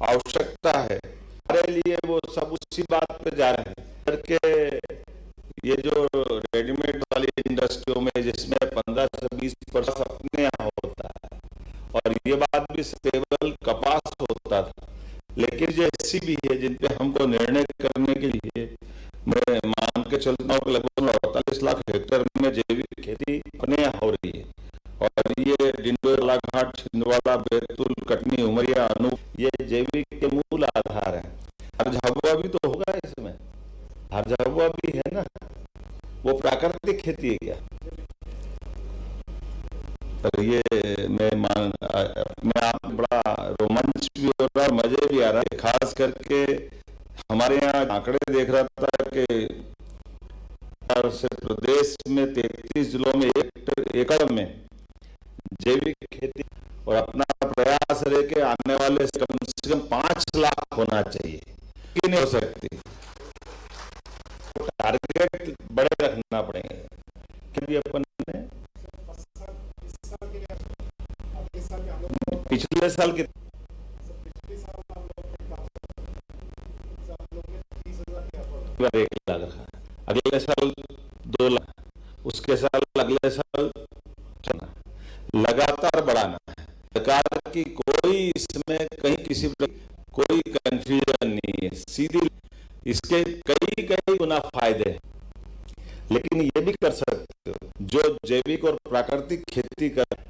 आवश्यकता है, हमारे लिए वो सब उसी बात पे जा रहे हैं करके। ये जो रेडीमेड वाली इंडस्ट्रियों में जिसमें 15 से 20% अपने यहाँ होता है, और ये बात भी केवल कपास होता था, लेकिन जो ऐसी भी है जिन पे हमको निर्णय करने के लिए मैं मान के चलता हूँ कि लगभग 48 लाख हेक्टेयर में जैविक खेती अपने यहाँ हो रही है। और ये डिंडोरा घाट, छिंदवाड़ा, बैतूल, कटनी, उमरिया, अनूप, ये जैविक के मूल आधार है। हर झाबुआ भी तो होगा इसमें, हर झाबुआ भी है ना, वो प्राकृतिक खेती है क्या? तो ये मैं अपने आप बड़ा रोमांच भी हो रहा है, मजे भी आ रहा है। खास करके हमारे यहाँ आंकड़े देख रहा था कि से प्रदेश में 33 जिलों में एकड़ में जैविक खेती, और अपना प्रयास रहे कि आने वाले कम से कम 5 लाख होना चाहिए कि नहीं हो सकती। टारगेट बड़े रखना पड़ेंगे क्योंकि अपन ने पिछले साल के 1 लाख रखा, अगले साल 2 लाख, उसके साल अगले साल लगातार बढ़ाना है। सरकार की कोई इसमें कहीं किसी कोई कंफ्यूजन नहीं है, सीधी इसके कई कई गुना फायदे हैं। लेकिन ये भी कर सकते हो, जो जैविक और प्राकृतिक खेती कर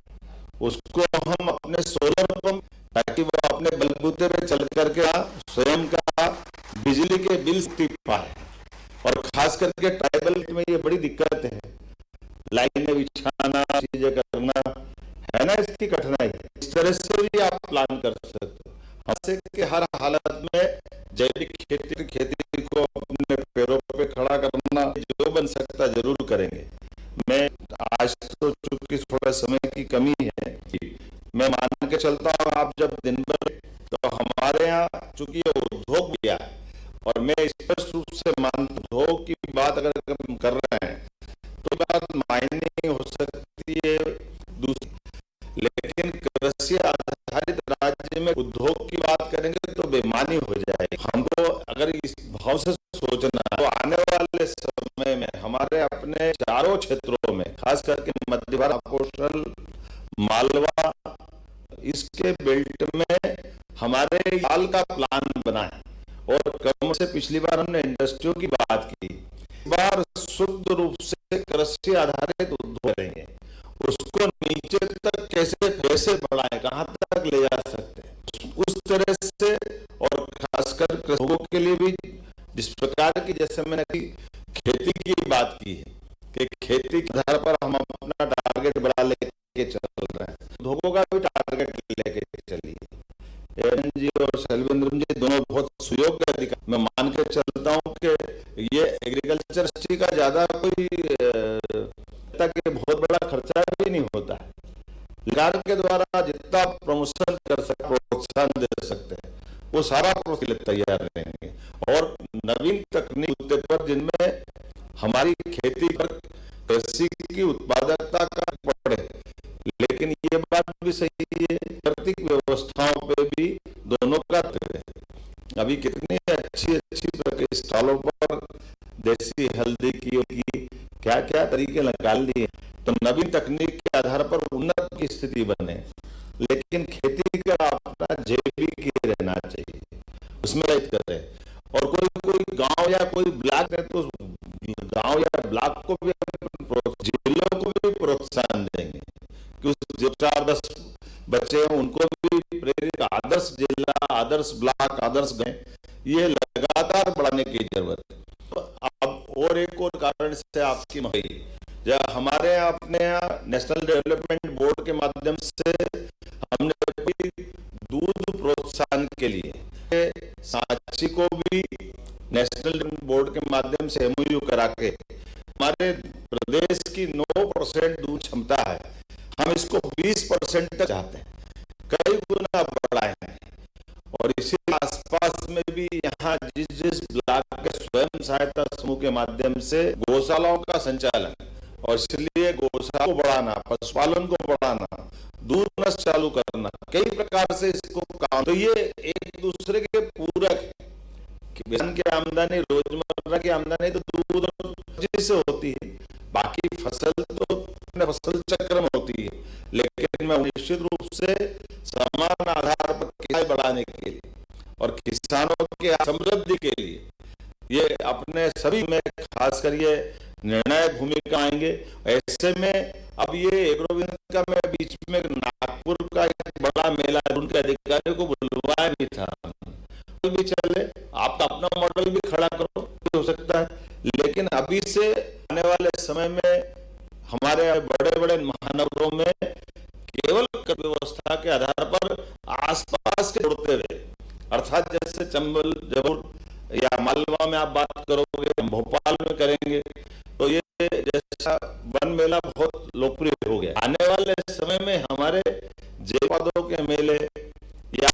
उसको हम अपने सोलर पंप, ताकि वो अपने बलबूते पे चल करके स्वयं का बिजली के बिल टिक पाए। और खास करके ट्राइबल में ये बड़ी दिक्कत है, लाइनें बिछाना, चीजें करना है ना, इसकी कठिनाई। इस तरह से भी आप प्लान कर सकते हो, हमसे कि हर हालत में जैविक खेती को अपने पैरों पे खड़ा करना जो बन सकता जरूर करेंगे। मैं आज तो चूंकि थोड़ा समय की कमी है, मैं मान के चलता हूँ आप जब दिन भर, तो हमारे यहाँ चूंकि ये उद्योग भी है, और मैं स्पष्ट रूप से मानता हूँ उद्योग की बात अगर हम कर रहे हैं तो बात मायने नहीं हो सकती है दूसरी, लेकिन कृषि आधारित राज्य में उद्योग की बात करेंगे तो बेईमानी हो जाएगी। हमको अगर इस भाव से सोचना तो आने वाले समय में हमारे अपने चारों क्षेत्रों में, खास करके मध्य भारत, कौशल, मालवा, इसके बेल्ट में हमारे साल का प्लान बनाए। और कम से पिछली बार हमने इंडस्ट्रियों की बात की, इस बार शुद्ध रूप से कृषि आधारित उद्योग करेंगे, उसको नीचे तक कैसे बढ़ाएं, कहां तक ले जा सकते हैं, उस तरह से। और खासकर कृषकों के लिए भी जिस प्रकार की, जैसे मैंने खेती की बात की है कि खेती के आधार पर हम अपना टारगेट बढ़ा लेके चल रहे हैं, उद्योगों का भी टारगेट लेके चलिए। जी और शैलेंद्र जी दोनों बहुत सुयोग्य अधिकारी, मैं मान के चलता हूं कि ये एग्रीकल्चर इंडस्ट्री का ज्यादा कोई के बहुत बड़ा खर्चा भी नहीं होता है। सरकार के द्वारा जितना प्रमोशन कर सकते, प्रोत्साहन दे सकते हैं, वो सारा प्रोत्साहन तैयार रहेंगे। और नवीन तकनीक पर जिनमें हमारी खेती पर कृषि की उत्पादकता का पड़े, लेकिन ये बात भी सही है आर्थिक व्यवस्थाओं पे भी दोनों का है। अभी कितनी अच्छी स्टॉलों पर देसी हल्दी की क्या क्या तरीके निकाल दिए, तो नवीन तकनीक के आधार पर उन्नत की स्थिति बने। लेकिन खेती का अपना जैविक ही रहना चाहिए, उसमें रहित करे। और कोई गांव या कोई ब्लॉक है तो गांव या ब्लॉक को भी, जिलों को भी प्रोत्साहन देंगे कि उस जो 4-10 बच्चे हैं उनको भी प्रेरित, आदर्श जिला, आदर्श ब्लॉक, आदर्श गए, ये लगातार बढ़ाने की जरूरत है। तो अब और एक और कारण से आपकी मही, जब हमारे यहाँ अपने यहाँ नेशनल डेवलपमेंट बोर्ड के माध्यम से हमने दूध प्रोत्साहन के लिए सांची को भी नेशनल बोर्ड के माध्यम से एमओयू करा के, हमारे प्रदेश की 9% दूध क्षमता है, हम इसको 20% तक चाहते हैं, कई गुना बढ़ाए हैं। और इसी आसपास में भी यहाँ जिस ब्लॉक के स्वयं सहायता समूह के माध्यम से गौशालाओं का संचालन, और इसलिए गौ व्यवसाय को बढ़ाना, पशुपालन को बढ़ाना, दूध नस्ल चालू करना, कई प्रकार से इसको काम, तो ये एक दूसरे के पूरक है। किसान की आमदनी, रोजमर्रा की आमदनी तो दूध और सब्जी से होती है, बाकी फसल तो फसल चक्र में होती है, लेकिन मैं निश्चित रूप से समान आधार पर किसाई बढ़ाने के लिए और किसानों के समृद्धि के लिए ये अपने सभी में खासकर ये निर्णायक भूमिका आएंगे। ऐसे में अब ये एग्रोविजन का मैं बीच में नागपुर का एक बड़ा मेला उनके अधिकारियों को बुलवाया भी था, भी चले आप तो अपना मॉडल भी खड़ा करो, हो सकता है, लेकिन अभी से आने वाले समय में हमारे बड़े बड़े महानगरों में केवल व्यवस्था के आधार पर आसपास के जोड़ते हुए, अर्थात जैसे चंबल, जयपुर या मालवा में आप बात करोगे, भोपाल में करेंगे, तो ये जैसा वन मेला बहुत लोकप्रिय हो गया। आने